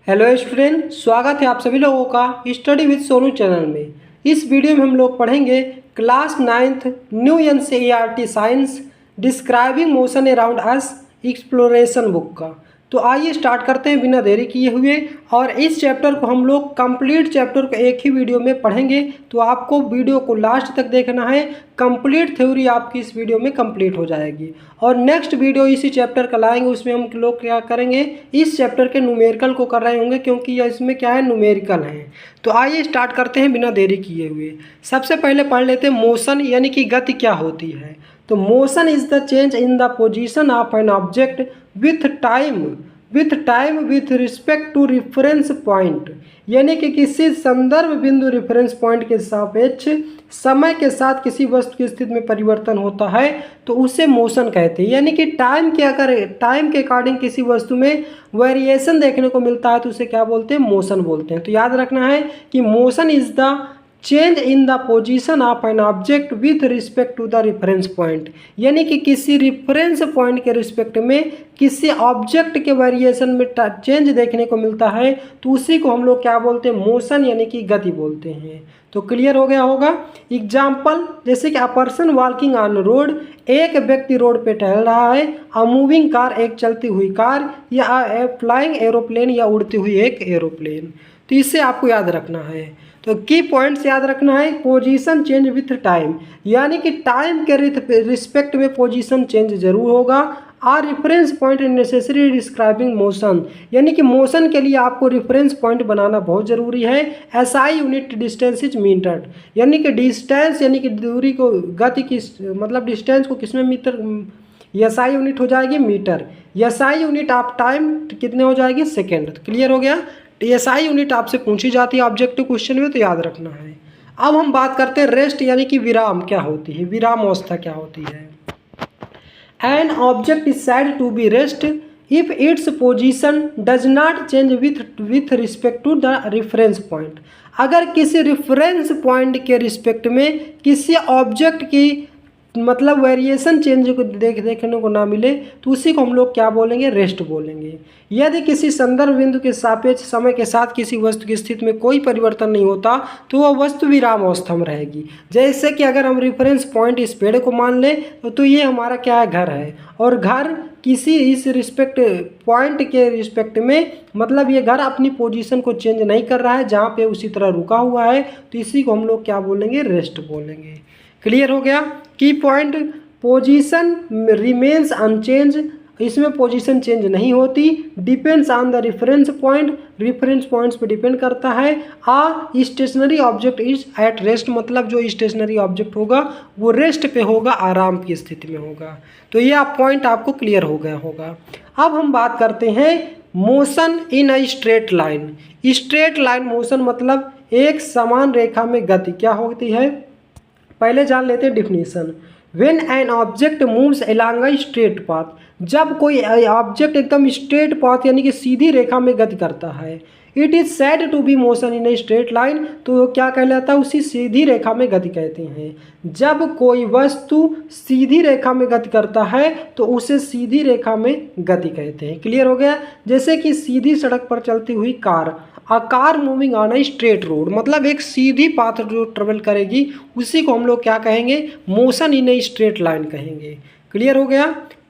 Hello student, स्वागत है आप सभी लोगों का स्टडी विद सोनू चैनल में। इस वीडियो में हम लोग पढ़ेंगे class 9th new NCERT science describing motion around us exploration book का। तो आइए स्टार्ट करते हैं बिना देरी किए हुए। और इस चैप्टर को हम लोग कंप्लीट चैप्टर को एक ही वीडियो में पढ़ेंगे, तो आपको वीडियो को लास्ट तक देखना है। कंप्लीट थ्योरी आपकी इस वीडियो में कंप्लीट हो जाएगी। और नेक्स्ट वीडियो इसी चैप्टर का लाएंगे, उसमें हम लोग क्या करेंगे, इस चैप्टर के न्यूमेरिकल को कर रहे होंगे, क्योंकि इसमें क्या है, न्यूमेरिकल है। तो आइए स्टार्ट करते हैं बिना देरी किए हुए। सबसे पहले पढ़ लेते हैं मोशन यानी कि गति क्या होती है। तो motion is the change in the position of an object with time with respect to reference point, यानी कि किसी संदर्भ बिंदु रिफरेंस पॉइंट के सापेक्ष समय के साथ किसी वस्तु की स्थिति में परिवर्तन होता है तो उसे मोशन कहते हैं। यानी कि टाइम के अकॉर्डिंग किसी वस्तु में वेरिएशन देखने को मिलता है तो उसे क्या बोलते हैं, मोशन बोलते हैं। तो याद रखना है कि motion is the change in the position of an object with respect to the reference point, यानी कि किसी रेफरेंस पॉइंट के रिस्पेक्ट में किसी ऑब्जेक्ट के वेरिएशन में चेंज देखने को मिलता है तो उसी को हम लोग क्या बोलते हैं, मोशन यानी कि गति बोलते हैं। तो क्लियर हो गया होगा। एग्जाम्पल जैसे कि a person walking on road, एक व्यक्ति रोड पे टहल रहा है। अ मूविंग कार, एक चलती हुई कार, या अ फ्लाइंग एरोप्लेन, या उड़ती हुई एक एरोप्लेन। तो इससे आपको याद रखना है। तो की पॉइंट्स याद रखना है, पोजीशन चेंज विथ टाइम, यानी कि टाइम के रिस्पेक्ट में पोजीशन चेंज जरूर होगा। Are reference point necessary describing motion, यानी कि मोशन के लिए आपको रेफरेंस पॉइंट बनाना बहुत ज़रूरी है। SI unit distance is metre, यानी कि डिस्टेंस यानी कि दूरी को, गति की मतलब डिस्टेंस को किसमें मीटर, एसआई यूनिट हो जाएगी metre. SI unit of time कितने हो जाएगी, सेकेंड। क्लियर हो गया। एसआई यूनिट आपसे पूछी जाती है ऑब्जेक्टिव क्वेश्चन में, तो याद रखना है। अब हम बात करते हैं रेस्ट यानी कि विराम क्या होती है, विराम अवस्था क्या होती है। An object is said to be rest if its position does not change with respect to the reference point, अगर किसी रेफरेंस पॉइंट के रिस्पेक्ट में किसी ऑब्जेक्ट की मतलब वेरिएशन चेंज को देखने को ना मिले तो उसी को हम लोग क्या बोलेंगे, रेस्ट बोलेंगे। यदि किसी संदर्भ बिंदु के सापेक्ष समय के साथ किसी वस्तु की स्थिति में कोई परिवर्तन नहीं होता तो वह वस्तु विराम अवस्था में रहेगी। जैसे कि अगर हम रेफरेंस पॉइंट इस पेड़ को मान लें तो ये हमारा क्या है, घर है। और घर किसी इस रिस्पेक्ट पॉइंट के रिस्पेक्ट में मतलब ये घर अपनी पोजीशन को चेंज नहीं कर रहा है, जहाँ पे उसी तरह रुका हुआ है, तो इसी को हम लोग क्या बोलेंगे, रेस्ट बोलेंगे। क्लियर हो गया। Key point, position remains unchange, इसमें पोजीशन चेंज नहीं होती। Depends on the reference point, reference points पे डिपेंड करता है। A stationary object is at rest, मतलब जो स्टेशनरी ऑब्जेक्ट होगा वो रेस्ट पे होगा, आराम की स्थिति में होगा। तो ये पॉइंट आपको क्लियर हो गया होगा। अब हम बात करते हैं motion in a straight line. Straight line motion मतलब एक समान रेखा में गति क्या होती है, पहले जान लेते हैं definition. When an object moves along a straight path, जब कोई ऑब्जेक्ट एकदम स्ट्रेट पाथ यानी कि सीधी रेखा में गति करता है, it is said to be motion in a straight line, तो क्या कहलाता है, उसी सीधी रेखा में गति कहते हैं। जब कोई वस्तु सीधी रेखा में गति करता है तो उसे सीधी रेखा में गति कहते हैं। क्लियर हो गया। जैसे कि सीधी सड़क पर चलती हुई car, a car moving on a straight road, मतलब एक सीधी पाथ जो ट्रेवल करेगी उसी को हम लोग क्या कहेंगे, motion in a straight line कहेंगे। क्लियर हो गया।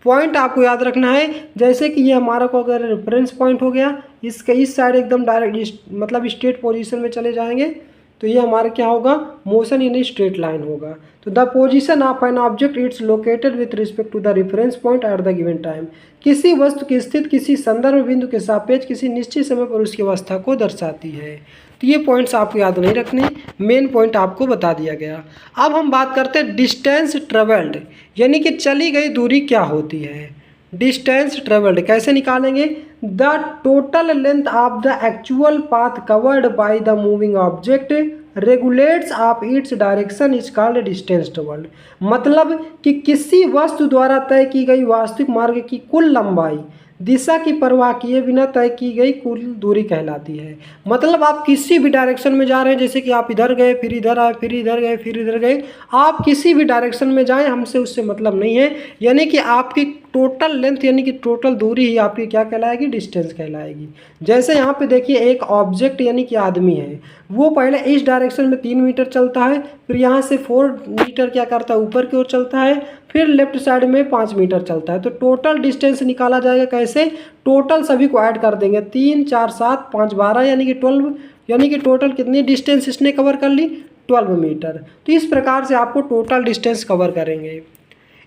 पॉइंट आपको याद रखना है, जैसे कि ये हमारा को अगर रेफरेंस पॉइंट हो गया, इसके इस साइड एकदम डायरेक्ट मतलब स्ट्रेट पोजीशन में चले जाएंगे तो ये हमारा क्या होगा, motion in a straight line होगा। तो the position of an object it's located with respect to the reference point at the given time, किसी वस्तु की स्थिति किसी संदर्भ बिंदु के सापेक्ष किसी निश्चित समय पर उसकी अवस्था को दर्शाती है। तो ये पॉइंट्स आपको याद नहीं रखने, मेन पॉइंट आपको बता दिया गया। अब हम बात करते हैं डिस्टेंस ट्रेवल्ड, यानी कि चली गई दूरी क्या होती है। डिस्टेंस ट्रेवल्ड कैसे निकालेंगे, the total length of the actual path covered by the moving object regulates of its direction is called distance travelled, मतलब कि किसी वस्तु द्वारा तय की गई वास्तविक मार्ग की कुल लंबाई दिशा की परवाह किए बिना तय की गई कुल दूरी कहलाती है। मतलब आप किसी भी डायरेक्शन में जा रहे हैं, जैसे कि आप इधर गए फिर इधर आए फिर इधर गए फिर इधर गए, आप किसी भी डायरेक्शन में जाएं, हमसे उससे मतलब नहीं है। यानी कि आपकी टोटल लेंथ यानी कि टोटल दूरी ही आपकी क्या कहलाएगी, डिस्टेंस कहलाएगी। जैसे यहाँ पे देखिए एक ऑब्जेक्ट यानी कि आदमी है, वो पहले इस डायरेक्शन में 3 मीटर चलता है, फिर यहाँ से 4 मीटर क्या करता है, ऊपर की ओर चलता है, फिर लेफ्ट साइड में 5 मीटर चलता है। तो टोटल डिस्टेंस निकाला जाएगा कैसे, टोटल सभी को ऐड कर देंगे, 3 4 7 5 12 यानी कि 12, यानी कि टोटल कितनी डिस्टेंस इसने कवर कर ली, 12 मीटर। तो इस प्रकार से आपको टोटल डिस्टेंस कवर करेंगे।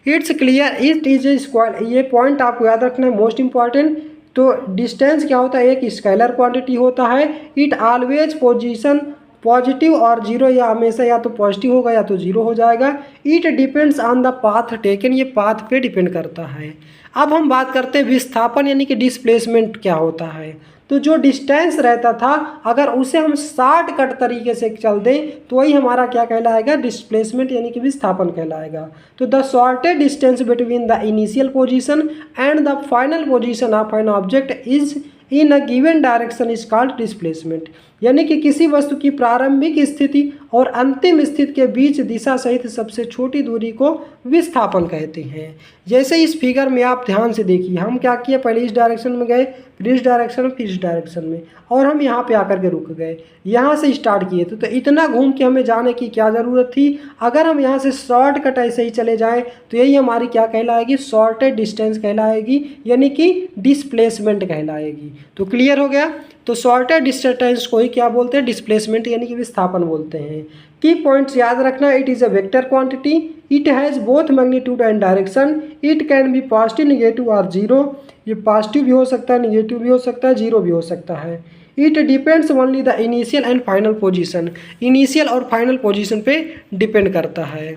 It's clear, it is a square, ये पॉइंट आपको याद रखना है, मोस्ट इंपॉर्टेंट। तो डिस्टेंस क्या होता है, एक स्केलर क्वांटिटी होता है। इट ऑलवेज पोजीशन पॉजिटिव और जीरो, या हमेशा या तो पॉजिटिव होगा या तो जीरो हो जाएगा। It depends on the path taken, ये पाथ पे डिपेंड करता है। अब हम बात करते हैं विस्थापन यानी कि डिस्प्लेसमेंट क्या होता है। तो जो डिस्टेंस रहता था अगर उसे हम शॉर्टकट तरीके से चल दें तो वही हमारा क्या कहलाएगा, डिस्प्लेसमेंट यानी कि विस्थापन कहलाएगा। तो the shortest distance between the initial position and the final position of an object is in a given direction is called displacement, यानी कि किसी वस्तु की प्रारंभिक स्थिति और अंतिम स्थिति के बीच दिशा सहित सबसे छोटी दूरी को विस्थापन कहते हैं। जैसे इस फिगर में आप ध्यान से देखिए, हम क्या किए, पहले इस डायरेक्शन में गए, फिर इस डायरेक्शन में, फिर इस डायरेक्शन में, और हम यहाँ पे आकर के रुक गए, यहाँ से स्टार्ट किए थे। तो इतना घूम के हमें जाने की क्या ज़रूरत थी। अगर हम यहाँ से शॉर्टकट ऐसे ही चले जाएं तो यही हमारी क्या कहलाएगी, शॉर्टेस्ट डिस्टेंस कहलाएगी, यानी कि डिस्प्लेसमेंट कहलाएगी। तो क्लियर हो गया। तो शॉर्टेस्ट डिस्टेंस को ही क्या बोलते हैं, डिस्प्लेसमेंट यानी कि विस्थापन बोलते हैं। की पॉइंट्स याद रखना, it is a vector quantity, it has both magnitude and direction, it can be positive, negative और जीरो, ये पॉजिटिव भी हो सकता है, नेगेटिव भी हो सकता है, जीरो भी हो सकता है। It depends only the initial and final position, initial और फाइनल पोजीशन पे डिपेंड करता है।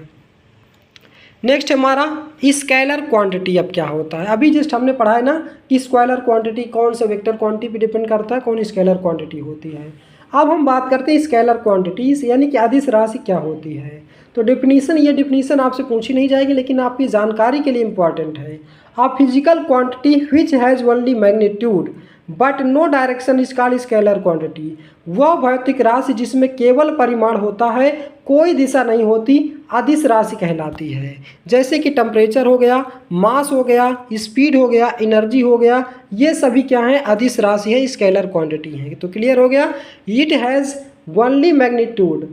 नेक्स्ट हमारा स्केलर क्वांटिटी अब क्या होता है। अभी जस्ट हमने पढ़ा है ना कि स्केलर क्वांटिटी कौन सा वेक्टर क्वांटिटी पे डिपेंड करता है, कौन स्केलर क्वांटिटी होती है। अब हम बात करते हैं स्केलर क्वांटिटीज यानी कि अदिश राशि क्या होती है। तो डेफिनीशन, ये डेफिनीशन आपसे पूछी नहीं जाएगी लेकिन आपकी जानकारी के लिए इंपॉर्टेंट है। A physical quantity which has only magnitude but no direction is called scalar quantity, वह भौतिक राशि जिसमें केवल परिमाण होता है, कोई दिशा नहीं होती, अदिश राशि कहलाती है। जैसे कि टेम्परेचर हो गया, मास हो गया, स्पीड हो गया, एनर्जी हो गया, ये सभी क्या हैं, अदिश राशि है, स्केलर क्वांटिटी है। तो क्लियर हो गया। It has only magnitude,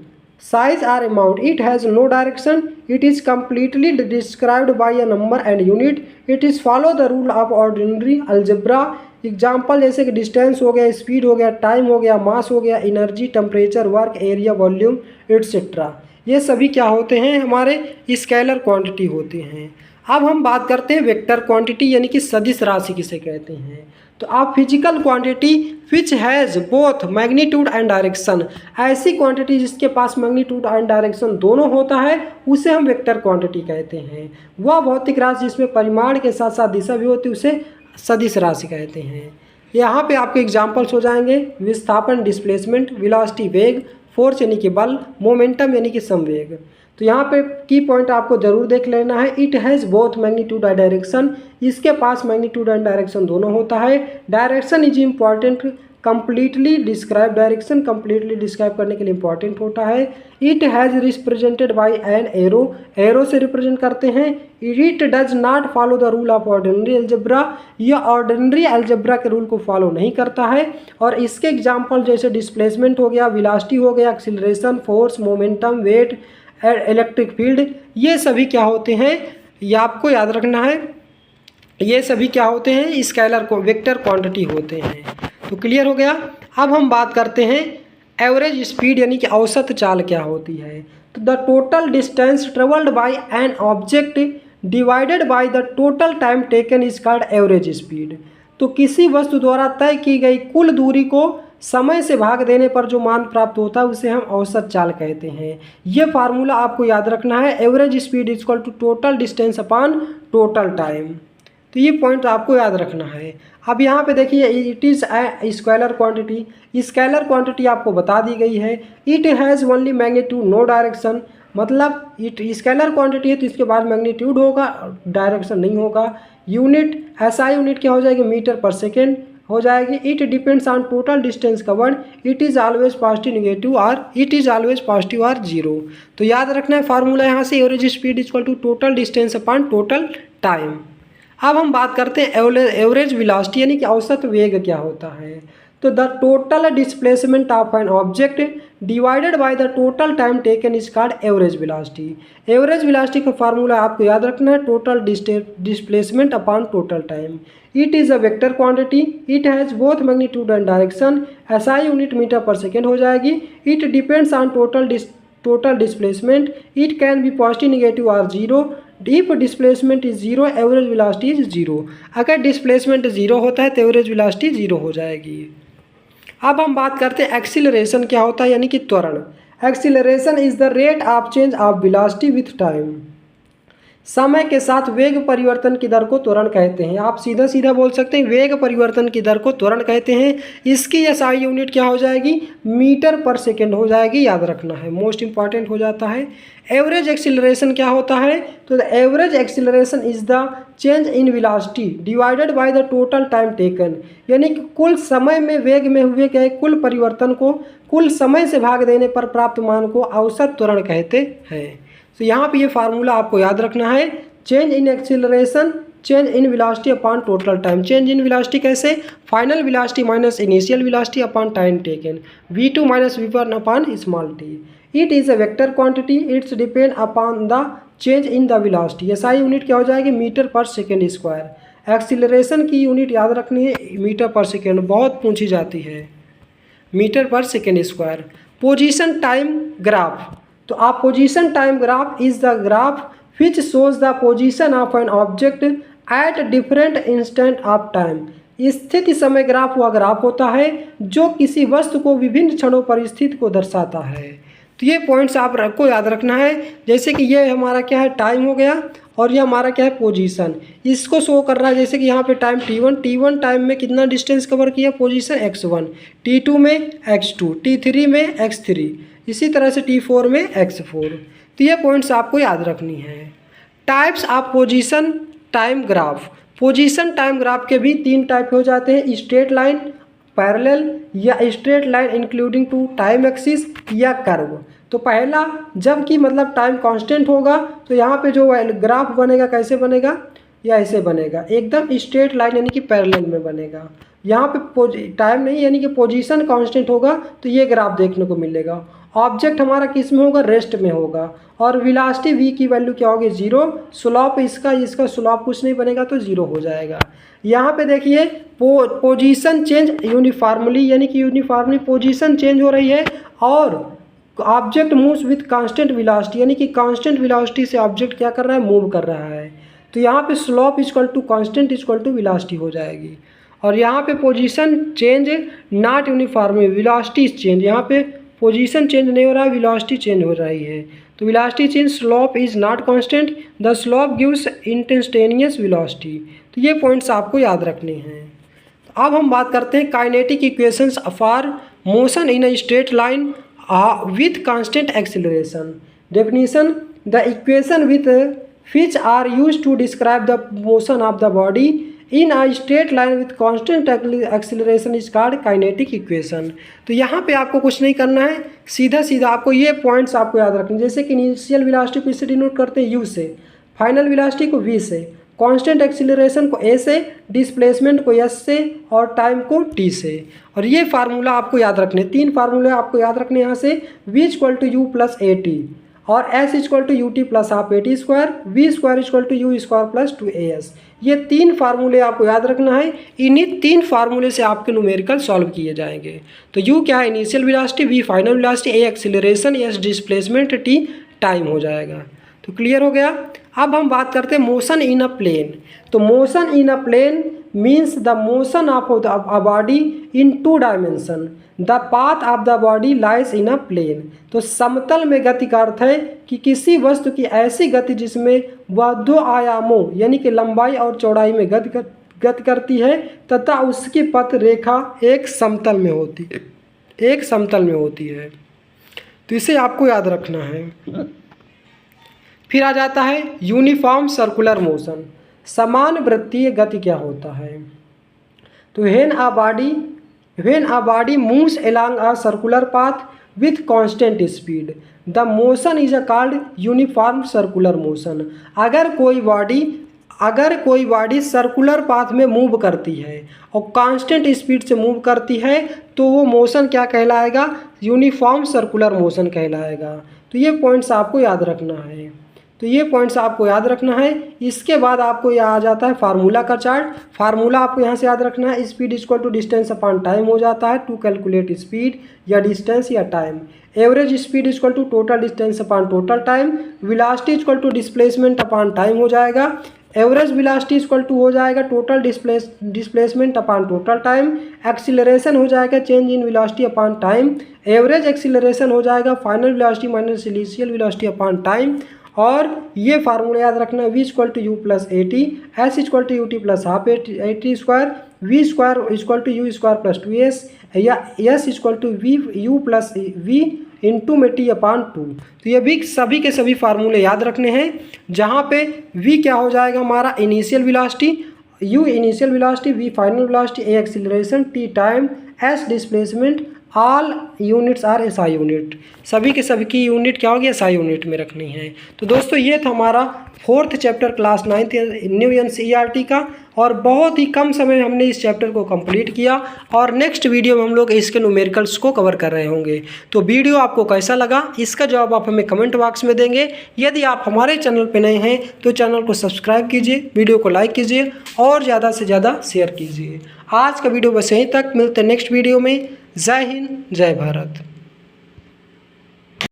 size or amount, it has no direction, it is completely described by a number and unit, it is follow the rule of ordinary algebra। Example जैसे कि distance हो गया, speed हो गया, time हो गया, मास हो गया, energy, temperature, work, area, volume etcetera, ये सभी क्या होते हैं, हमारे स्केलर क्वांटिटी होते हैं। अब हम बात करते हैं वेक्टर क्वांटिटी यानी कि सदिश राशि किसे कहते हैं। तो आप physical quantity which has both magnitude and direction, ऐसी क्वांटिटी जिसके पास मैग्नीट्यूड एंड डायरेक्शन दोनों होता है उसे हम वेक्टर क्वांटिटी कहते हैं। वह भौतिक राशि जिसमें परिमाण के साथ साथ दिशा भी होती है उसे सदिश राशि कहते हैं। यहाँ पे आपके एग्जाम्पल्स हो जाएंगे विस्थापन डिस्प्लेसमेंट, वेलोसिटी वेग, फोर्स यानी कि बल, मोमेंटम यानी कि संवेग। तो यहाँ पे की पॉइंट आपको जरूर देख लेना है, it has both magnitude and direction, इसके पास मैग्नीट्यूड एंड डायरेक्शन दोनों होता है। Direction is important, completely describe, direction completely describe करने के लिए इंपॉर्टेंट होता है। It has represented by an arrow, arrow से रिप्रेजेंट करते हैं। It does not follow the rule of ordinary algebra, यह ऑर्डिनरी अलजेब्रा के रूल को फॉलो नहीं करता है। और इसके एग्जाम्पल जैसे डिस्प्लेसमेंट हो गया, वेलोसिटी हो गया, acceleration, force, momentum, weight, electric field, ये सभी क्या होते हैं, ये आपको याद रखना है, ये सभी क्या होते हैं, स्केलर को वेक्टर क्वांटिटी होते हैं। तो क्लियर हो गया। अब हम बात करते हैं एवरेज स्पीड यानी कि औसत चाल क्या होती है। तो the total distance travelled by N object divided by the total time taken is called average speed. तो किसी वस्तु द्वारा तय की गई कुल दूरी को समय से भाग देने पर जो मान प्राप्त होता है उसे हम औसत चाल कहते हैं। ये फार्मूला आपको याद रखना है, average speed is equal to total distance upon total time. तो ये पॉइंट आपको याद रखना है। अब यहाँ पे देखिए it is a scalar quantity, scalar quantity आपको बता दी गई है। It has only magnitude no direction, मतलब इट स्केलर क्वांटिटी है तो इसके बाद मैग्नीट्यूड होगा, डायरेक्शन नहीं होगा। यूनिट, एसआई यूनिट क्या हो जाएगी, मीटर पर सेकेंड हो जाएगी। It depends on total distance covered, it is always positive, negative और इट इज़ ऑलवेज पॉजिटिव और जीरो। तो याद रखना है फार्मूला यहाँ से, average speed equal to total distance upon total time. अब हम बात करते हैं एवरेज वेलोसिटी यानी कि औसत वेग क्या होता है। तो the total displacement of an object divided by the total time taken is called average velocity. Average velocity का फार्मूला आपको याद रखना है, total displacement upon total time. It is a vector quantity, it has both magnitude and direction, SI unit metre per second हो जाएगी। It depends on total displacement, it can be positive, negative और zero. If displacement is zero, average velocity is zero. अगर displacement zero होता है तो average velocity zero हो जाएगी। अब हम बात करते हैं एक्सीलरेशन क्या होता है, यानी कि त्वरण। Acceleration is the rate of change of velocity with time. समय के साथ वेग परिवर्तन की दर को त्वरण कहते हैं। आप सीधा सीधा बोल सकते हैं वेग परिवर्तन की दर को त्वरण कहते हैं। इसकी एसआई यूनिट क्या हो जाएगी, मीटर पर सेकेंड हो जाएगी, याद रखना है, मोस्ट इंपॉर्टेंट हो जाता है। एवरेज एक्सीलरेशन क्या होता है, तो the average acceleration is the change in velocity divided by the total time taken, यानी कि कुल समय में वेग में हुए गए कुल परिवर्तन को कुल समय से भाग देने पर प्राप्त मान को औसत त्वरण कहते हैं। तो यहाँ पे ये फार्मूला आपको याद रखना है, change in acceleration change in velocity upon total time. Change in velocity कैसे, final velocity minus initial velocity upon time taken, v2 minus v1 upon small t. It is a vector quantity, it's depend upon the change in the velocity. SI unit क्या हो जाएगी, metre per second square. Acceleration की unit याद रखनी है, metre per second, बहुत पूछी जाती है, metre per second square. Position time graph, तो आप position time graph is the graph which shows the position of an object at different instant of time. स्थिति समय ग्राफ वह ग्राफ होता है जो किसी वस्तु को विभिन्न क्षणों पर स्थिति को दर्शाता है। तो ये पॉइंट्स आपको याद रखना है, जैसे कि ये हमारा क्या है, टाइम हो गया, और ये हमारा क्या है, पोजीशन। इसको शो कर रहा है, जैसे कि यहाँ पे टाइम t1 टाइम में कितना डिस्टेंस कवर किया, पोजीशन x1, t2 में x2, t3 में x3, इसी तरह से t4 में x4। तो ये पॉइंट्स आपको याद रखनी है। Types of position time graph. Position time graph के भी 3 टाइप हो जाते हैं, स्ट्रेट लाइन, पैरेलल या straight line including to time axis या कर्व। तो पहला, जब कि मतलब टाइम कांस्टेंट होगा तो यहाँ पे जो ग्राफ बनेगा कैसे बनेगा, या ऐसे बनेगा, एकदम स्ट्रेट लाइन यानी कि पैरेलल में बनेगा। यहाँ पे टाइम नहीं यानी कि पोजीशन कांस्टेंट होगा तो ये ग्राफ देखने को मिलेगा। ऑब्जेक्ट हमारा किस में होगा, रेस्ट में होगा, और वेलोसिटी v की वैल्यू क्या होगी, जीरो। स्लोप इसका स्लोप कुछ नहीं बनेगा तो जीरो हो जाएगा। यहाँ पे देखिए पोजीशन चेंज यूनिफॉर्मली, यानी कि यूनिफॉर्मली पोजीशन चेंज हो रही है, और object moves with constant velocity, यानी कि कांस्टेंट वेलोसिटी से ऑब्जेक्ट क्या कर रहा है, मूव कर रहा है। तो यहाँ पे slope equal to constant equal to velocity हो जाएगी। और यहाँ पे position change not uniformly, velocity change, यहाँ पे पोजीशन चेंज नहीं हो रहा है, वेलोसिटी चेंज हो रही है। तो velocity change, slope is not constant, the slope gives instantaneous velocity. तो ये पॉइंट्स आपको याद रखने हैं। तो अब हम बात करते हैं kinetic equations for motion in a straight line with constant acceleration. Definition, the equation with which are used to describe the motion of the body in a straight line with constant acceleration is called kinetic equation। तो यहाँ पे आपको कुछ नहीं करना है, सीधा सीधा आपको ये पॉइंट्स आपको याद रखने, जैसे कि इनिशियल वेलोसिटी को इससे डिनोट करते हैं u से, फाइनल वेलोसिटी को v से, कांस्टेंट एक्सीलरेशन को a से, डिस्प्लेसमेंट को s से, और टाइम को t से। और ये फार्मूला आपको याद रखने, 3 फार्मूले आपको याद रखने यहाँ से, v equal to u plus a t, और s equal to u t plus half a t square, v square equal to u square plus 2as। ये 3 फार्मूले आपको याद रखना है, इन्हीं 3 फार्मूले से आपके न्यूमेरिकल सॉल्व किए जाएंगे। तो u क्या है, initial velocity, v final velocity, a acceleration, s displacement, t time हो जाएगा। तो क्लियर हो गया। अब हम बात करते हैं मोशन इन अ प्लेन। तो motion in a plane means the motion of a body in 2 dimension, the path of the body lies in a plane. तो समतल में गति का अर्थ है कि किसी वस्तु की ऐसी गति जिसमें वह 2 आयामों यानी कि लंबाई और चौड़ाई में गति करती है तथा उसकी पथ रेखा एक समतल में होती है। तो इसे आपको याद रखना है। फिर आ जाता है यूनिफॉर्म सर्कुलर मोशन। समान वृत्तीय गति क्या होता है। तो when a body moves along a circular path with constant speed, the motion is called uniform circular motion। अगर कोई बॉडी अगर कोई बॉडी सर्कुलर पाथ में मूव करती है और कांस्टेंट स्पीड से मूव करती है तो वो मोशन क्या कहलाएगा, यूनिफॉर्म सर्कुलर मोशन कहलाएगा। तो ये पॉइंट्स आपको याद रखना है। इसके बाद आपको यह आ जाता है फार्मूला का चार्ट। फार्मूला आपको यहाँ से याद रखना है, speed equal to distance upon time हो जाता है टू कैलकुलेट स्पीड या डिस्टेंस या time. Average speed equal to total distance upon total time. Velocity equal to displacement upon time हो जाएगा। एवरेज वेलोसिटी इक्वल टू हो जाएगा total displacement upon total time. Acceleration हो जाएगा change in velocity upon time. Average acceleration हो जाएगा final velocity minus initial velocity upon time. और ये फार्मूला याद रखना है, v equal to u plus a t, s equal to u t plus half a t square, v square equal to u square plus 2s या s equal to v u plus v into में t upon 2। तो ये भी सभी के सभी फार्मूले याद रखने हैं, जहाँ पे v क्या हो जाएगा हमारा initial velocity, u initial velocity, v final velocity, a acceleration, t time, s displacement, all units are SI unit. सभी के सभी की यूनिट क्या होगी, एसआई यूनिट में रखनी है। तो दोस्तों ये था हमारा 4th chapter class 9th new NCERT का, और बहुत ही कम समय में हमने इस चैप्टर को कंप्लीट किया, और नेक्स्ट वीडियो में हम लोग इसके न्यूमेरिकल्स को कवर कर रहे होंगे। तो वीडियो आपको कैसा लगा इसका जवाब आप हमें कमेंट बॉक्स में देंगे। यदि आप हमारे चैनल पर नए हैं तो चैनल को सब्सक्राइब कीजिए, वीडियो को लाइक कीजिए और ज़्यादा से ज़्यादा शेयर कीजिए। आज का वीडियो बस यहीं तक, मिलते हैं नेक्स्ट वीडियो में। जय हिंद, जय भारत।